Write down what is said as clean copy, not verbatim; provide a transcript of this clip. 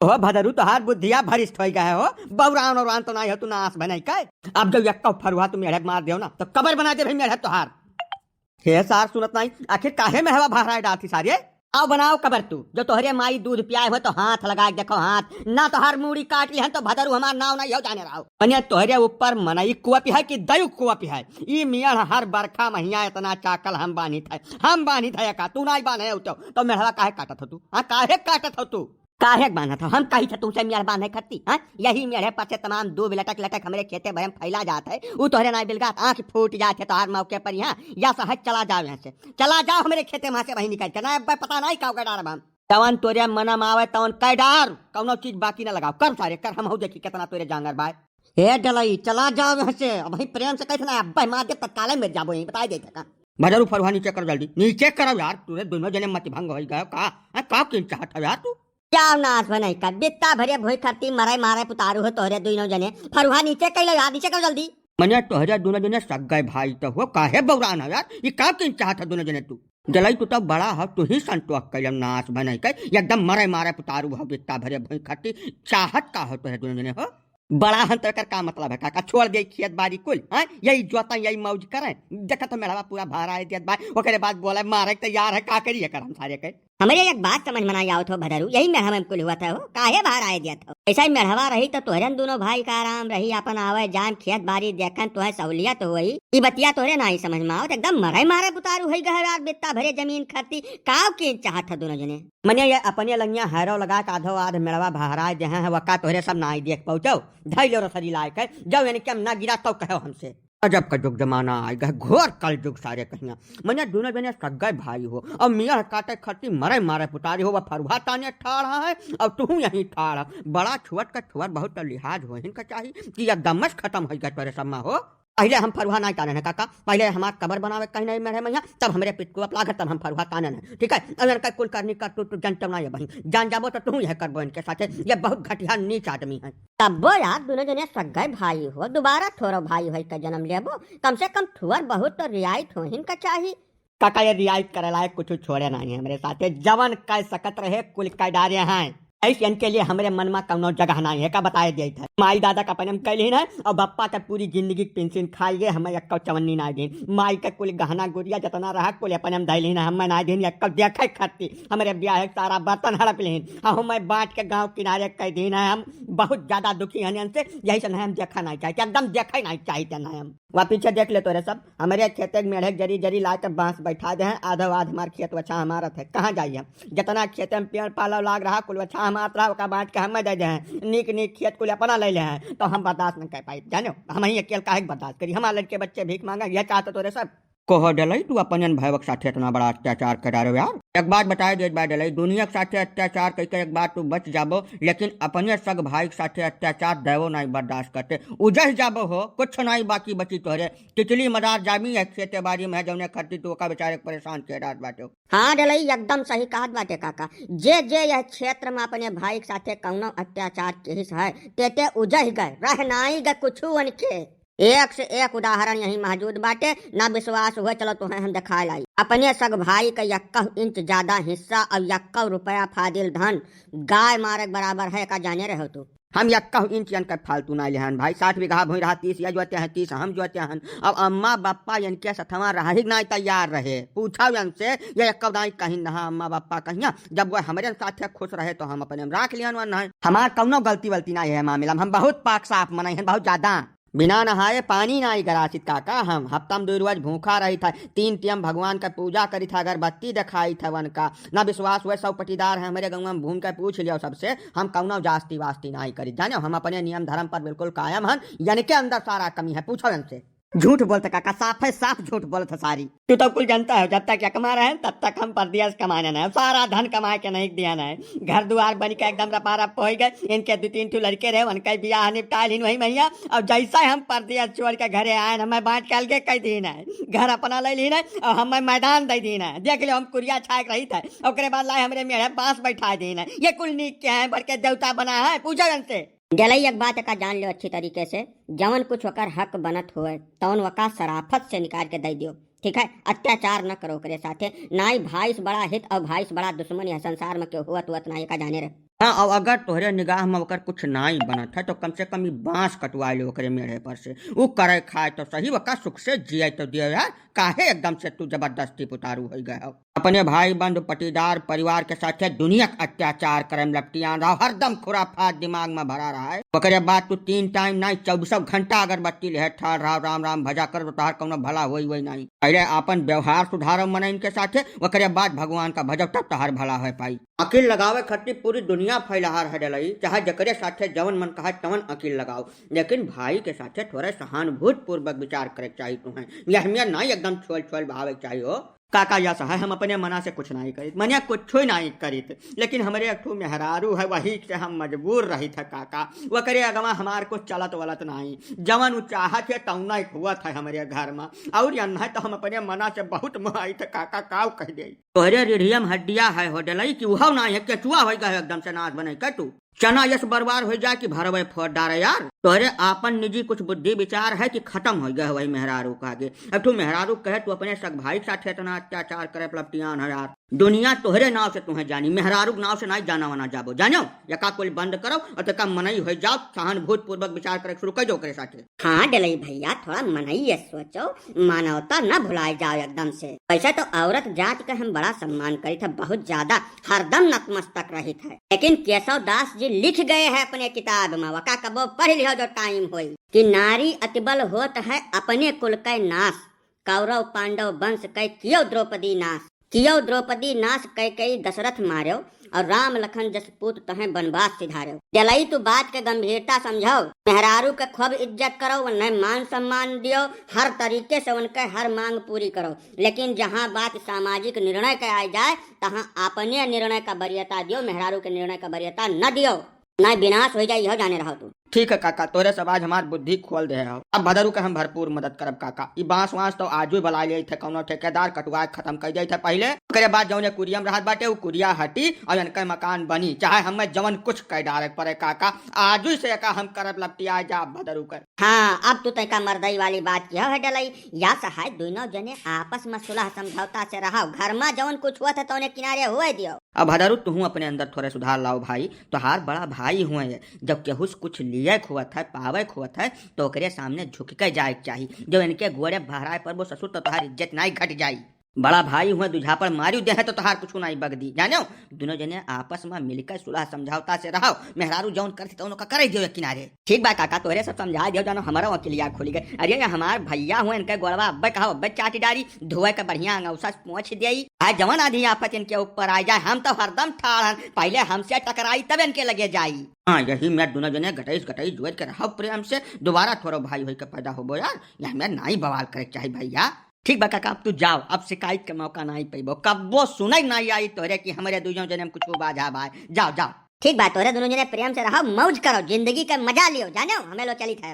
हो भदरू तोहार बुद्धिया भरिष्ठ हो गए हो, बौरान और तो नहीं हो तू नाश बने का। अब जब यक्का फरुआ तू मेढक मार दियो ना तो कबर बना दे भाई मेढक तोहार। हे सार सुनत नहीं, आखिर काहे में हवा भराए डालती सारे। आओ बनाओ कबर तू, जो तोहरे माई दूध पियाए हो तो हाथ लगा के देखो, हाथ ना तोहार मूड़ी काट ली है तो भदरू हमार नाव नहीं हो जाने रहो। अन्य तोहरे ऊपर मनई कुआ पिहाय कि दयु कुआ पिहाय। ई मियाँ हर बरखा महिया इतना चाकल हम बानी था का तू नहीं बांधे हो तो मेहवा काहे काटत हो तू? हाँ काहे काटत हो तू? काहे बांधत हो? हम कही तुमसे मेड़ बांधे खत्ती। हाँ यही मेढ़े पासे तमाम दूब लटक लटक हमारे खेते भरे में फैला जाता है, वो तोहरे ना बिलगात आंख फूट जाते तो हर मौके पर यहाँ या सहज चला जाओ, यहाँ से चला जाओ हमारे खेते वहां से वही निकल के ना पता नहीं का डार हम तवन तोरे मना मावे तवन कै डार कौनो चीज बाकी ना लगाओ, कर सारे कर, हम हो देखी कितना तोरे जांगर बाय। हे डलई चला जाओ यहाँ से, वही प्रेम से कहते ना अब्बा मार दे तत्काल मेरे जाबो यही बता देते का। भजरू फरुआ नीचे कर जल्दी, नीचे करो यार, तुरे दोनों जने मत भंग हो गए का किन चाहत यार तू? क्या नाश बने का बित्ता भरे भोई खत्ती मराई मारे पुतारू हो तोहरे दोनों जने, फरुआ नीचे कैलो यार, नीचे करो जल्दी। मने तोहरे दोनों जने सगाई भाई तो हो, काहे बौरान हो यार, ये का किन चाहत है दोनों जने तू? जलाई तू तो बड़ा हो, तू ही संतोष कैलम नाश बने का एकदम मराई मारे पुतारू हो बित्ता भरे भोई खत्ती, चाहत का हो तोहरे दोनों जने हो? बड़ा हंतर कर का मतलब है काका, छोड़ दे खेत बाड़ी कुल, हाँ यही जोता यही मौज करे, देखा तो मेरा पूरा भारा है दियत भाई, ओकरे बाद बोला मारे तैयार है का करिए कर हम सारे के। हमारे एक बात समझ में नहीं आवत हो भदरू, यही मेढ़ा में कुल हुआ था हो, काहे बाहर आए दिया था? ऐसा ही मेढ़वा रही तो तोहरन दोनों भाई का आराम रही, अपन आवे जान खेत बाड़ी देखन तो है सहूलियत हुई। ई बतिया तोहरे नहीं समझ में आवत, एकदम मरे मारे पुतारू है गहर यार बित्ता भरे जमीन खती, काव के चाहत है दोनों जने? मने ये अपने लंगिया हैरो लगा के आधो आध मेढ़वा बहरा जहां है वका तोहरे सब ना देख पहुंचो, धैलो रसरी लायक है जाओ, यानी क्या ना गिरा तो कहो हमसे। अजब का जुग जमाना आएगा, घोर कल जुग सारे कहिया। मने दोनों जने सगाई भाई हो, अब मियाँ काटे खट्टी मरे मारे पुतारी हो, वह फरुआ ताने ठाड़ा है अब तू यहीं ठाड़ा, बड़ा छुअट का छुअट बहुत लिहाज हो इनका चाहिए कि एकदम खत्म हो गया तोरे सब हो। पहले हम फरुआ नहीं ताने काका, पहले हमारा कबर बनावे कहीं नहीं मेरे मैया, तब हमारे पिटकुआ लागत तब हम फरुआ ताने है, ठीक है? अगर का कुल करनी कर तू जनतम ना बही जान जाबो तो तू यह करबो इनके साथ, ये बहुत घटिया नीच आदमी है। तब वो यार दोनों जने सगाई भाई हो, दोबारा थोड़ा भाई हो का जन्म लेबो, कम से कम थुअर बहुत तो रियायत हो इनका चाहिए। काका ये रियायत करे लायक कुछ छोड़े नहीं है हमारे साथ, जवन कह सकत रहे कुल कह डारे हैं, ऐसे इनके लिए हमारे मन में कौनो जगह नहीं है का बताए दिया था। माई दादा का पनम कैली है और बप्पा का पूरी जिंदगी पेंशन खाई गए, हमें एक चवन्नी ना दिन, माई का कुल गहना गुड़िया जितना रहा कुल अपने धैली ना हमें ना दिन एक देखे खत्ती, हमारे ब्याह सारा बर्तन हड़प लेन, हमें बांट के गाँव किनारे कह दिन है, हम बहुत ज्यादा दुखी हैं इनसे, यही से हम देखा नहीं चाहिए, एकदम देखा नहीं चाहिए ना हम। वहाँ पीछे देख ले तो सब हमारे खेत मेढ़े जरी जरी ला कर बांस बैठा दे, आधा आध हमारे खेत वछा हमारा है, कहाँ जाइए जितना खेत में पेड़ पाला लाग रहा कुल वछा मात्रा का बांट के हमें दे हैं, नीक नीक खेत को अपना ले हैं, तो हम बर्दाश्त नहीं कर पाए, जानो हम ही अकेले काहे बर्दाश्त करी, हमारे लड़के बच्चे भीख मांगा यह चाहते तो सब कहो डलई तू अपन भाई के साथ इतना बड़ा अत्याचार करा रहे यार। एक बात बताए दे बार डलई, दुनिया के साथ अत्याचार करके एक बार तू बच जाबो, लेकिन अपने सग भाई के साथ अत्याचार देवो नहीं बर्दाश्त करते, उजह जाबो हो कुछ नहीं बाकी बची तोहरे, तितली मदार जामी है खेते बाड़ी में जौने खर्ती तू का बेचारे परेशान के रात बाटे। हाँ डलई एकदम सही कहत बाटे काका, जे जे यह क्षेत्र में अपने भाई के साथ कौनो अत्याचार केस है ते उजह गए रह नहीं गए कुछ उनके, एक से एक उदाहरण यही मौजूद बाटे, ना विश्वास हुए चलो तुम्हें हम दिखाए लाई। अपने सग भाई का 1 इंच ज्यादा हिस्सा और 1 रुपया फादिल धन गाय मारे बराबर है का जाने रहे तू? हम 1 इंच का फालतू ना लेहन भाई, 60 बीघा भूमि रहा 30 या जोते हैं 30 हम जोते हैं, अब अम्मा बापा इनके सथवा रहा ही नहीं तैयार रहे, पूछा इनसे ये नहीं कहीं नहा अम्मा बापा कहीं, जब वो हमारे साथ खुश रहे तो हम अपने राख लियन वन, हमार कौनो गलती वलती नहीं है मामला, हम बहुत पाक साफ मनाई हैं बहुत ज्यादा, बिना नहाए पानी नहीं गरासित काका, हम हफ्ता में 2 रोज भूखा रही था, 3 टाइम भगवान का पूजा करी था, अगरबत्ती दिखाई था वन का, ना विश्वास हुए सब पटीदार है हमारे गाँव में घूम कर पूछ लिया सबसे, हम कौनो जास्ती वास्ती नहीं करी, जानो हम अपने नियम धर्म पर बिल्कुल कायम हैं, यानी के अंदर सारा कमी है, पूछो इनसे। झूठ बोलते काका, साफ है साफ झूठ बोलते सारी, तू तो कुल जानता है जब तक क्या कमा रहे हैं तब तक हम परदेश कमाने ना, सारा धन कमा के नहीं दिया ना, घर दुआर बन के एकदम रपारप हो गए, इनके 2-3 लड़के रहे उनका ब्याह निपटा लीन वही मैया, और जैसा हम परदेश छोड़ के घरे आए हमें बांट के अलगे कह दी है, घर अपना ले ली और हमें मैदान दे दी है, देख लो हम कुरिया छाक रही था, और बाद लाए हमारे मेरे बांस बैठा दी है, ये कुल नीक के हैं बढ़ के देवता बना है, पूछो इनसे। जलई एक बात का जान लो अच्छी तरीके से, जवन कुछ होकर हक बनत हुए तवन वका सराफत से निकाल के दे दियो, ठीक है? अत्याचार न करो करे साथे, ना ही भाई से बड़ा हित और भाई से बड़ा दुश्मन यह संसार में क्यों हुआ तुअत ना का जाने रहे। हाँ, और अगर तोहरे निगाह में ओकर कुछ नाई बनत है तो कम से कम ई बांस कटवा ले ओकरे मेढ़े पर से। ऊ करे खाए तो सही, वका सुख से जिये तो दियो यार। काहे एकदम से तू जबरदस्ती पुतारू हो गए हो? अपने भाई बंधु पटीदार परिवार के साथे दुनिया का अत्याचार करे में लपटियां रहा, हरदम खुराफात दिमाग में भरा रहा है। ओकरे बाद तू 3 टाइम नहीं 24 घंटा अगरबत्ती ले ठाड़ रहा, राम राम भजा कर, तो तोहार कौनो भला होई वही नहीं। पहले अपन व्यवहार सुधारो मन इनके साथे, ओकरे बाद भगवान का भजब, तब तोहार भला हो पाई। अकील लगावे खातिर पूरी दुनिया फैलहार है डलई, चाहे जकरे साथे जवन मन कहा तवन अकील लगाओ, लेकिन भाई के साथे थोड़े सहानुभूति पूर्वक विचार करे चाहिए। तुम्हें यह नहीं एकदम छोल छोल भावे चाहिए। काका या सहाय हम अपने मना से कुछ नहीं करित, मनिया कुछ नहीं करित, लेकिन हमारे एक मेहरारू है, वही से हम मजबूर रही थे काका। वो करे अगवा हमार कुछ चलत वलत नहीं, जवन चाहत है तौना हुआ था हमारे घर में, और या नहीं तो हम अपने मना से बहुत मुहाई थे काका। काव कह दे तोहरे रीढ़ियम हड्डिया है हो डलई कि उहव नहीं है, केचुआ हो गए एकदम से नाच बने कर तू। चना यश बर्बाद हो जाए कि भरवे फोड़ डारे यार। तोहरे आपन निजी कुछ बुद्धि विचार है कि खत्म हो गए वही मेहरारू का आगे। अब तू मेहरारू कहे तू अपने सग भाई के साथ इतना अत्याचार करे पलपटियान है यार। दुनिया तोहरे नाव से तुम्हें जानी, मेहरारू नाव से नहीं जाना वना जाबो, जानो यका कुल बंद करो और तक मनई हो जाओ, सहानुभूति पूर्वक विचार करे शुरू कर दो करे साथे। हाँ डलई भैया, थोड़ा मनई ये सोचो, मानवता न भुलाए जाओ एकदम से। वैसे तो औरत जात का हम बड़ा सम्मान करी थे, बहुत ज्यादा, हरदम नतमस्तक रही थे, लेकिन केशव दास जी लिख गए हैं अपने किताब में, वका कबो पढ़ लियो जो टाइम होई, कि नारी अतिबल होत है अपने कुल का नाश, कौरव पांडव वंश कै कियो द्रौपदी नाश, कियो द्रौपदी नाश कै कई दशरथ मार्यो, और राम लखन जस पूत तहें बनवास सिधार्यो। जलई तू बात के गंभीरता समझाओ, मेहरारू के खूब इज्जत करो, उन्हें मान सम्मान दियो, हर तरीके से उनके हर मांग पूरी करो, लेकिन जहाँ बात सामाजिक निर्णय के आ जाए तहाँ अपने निर्णय का वरीयता दियो, मेहरारू के निर्णय का वरीयता न दियो, न विनाश हो जाए यह जाने रहो तू। ठीक है काका, तोरे सब आज हमार बुद्धि खोल दे हो। अब भदरू के हम भरपूर मदद करब काका। ई बांस वांस तो आजू बला ले थे, कौनो ठेकेदार कटवा खत्म कर जाए थे पहले, करे बाद जौने कुरियम रहत बाटे वो कुरिया हटी और इनके मकान बनी, चाहे हमें जवन कुछ कह डाले पड़े काका। आजू से का हम करब लपटिया जा भदरू कर। हाँ, अब तू तैका मर्दई वाली बात किया है डलई, या सहाय दोनों जने आपस में सुलह समझौता से रहो, घर में जवन कुछ हुआ था तो उन्हें किनारे हुए दियो। अब भदरू तू अपने अंदर थोड़े सुधार लाओ भाई, तोहार बड़ा भाई हुए, जब केहू कुछ लिए खुआत है पावे खुआत है तो ओकरे सामने झुक के जाए चाहिए, जो इनके गोड़े भराए पर वो ससुर तो तोहार इज्जत नहीं घट जाई। बड़ा भाई हुए दुझा पर मारू दे है तो तोहार कुछ नहीं बगदी, जानो दोनों जने आपस में मिलकर सुलह समझौता से रहो, मेहरारू जौन करती तो उनका करे दियो किनारे। ठीक बा काका, तोरे सब समझा दियो, जानो हमारा अकेलिया खोली गए। अरे हमार भैया हुए इनके गोड़वा अब्बे कहा अब्बे चाटी डारी धोए के बढ़िया अंगौसा पहुंच दियई, आज जवन आधी आफत इनके ऊपर आ जाए हम तो हरदम ठाड़, पहले हमसे टकराई तब इनके लगे जाई। हाँ, यही मैं दोनों जने घटाइस घटाइस जुएट के रहो प्रेम से, दोबारा थोड़ा भाई हो के पैदा हो यार, यह मैं नहीं बवाल करे चाहिए भैया। ठीक बा काका, अब तू जाओ, अब शिकायत के मौका नहीं पैबो, कब वो सुनाई नहीं आई तोरे कि हमारे दोनों जने में कुछ बाधा बा। जाओ जाओ। ठीक बात, तोरे दोनों जने प्रेम से रहो, मौज करो, जिंदगी का मजा लियो, जानो हमें लो चली थे।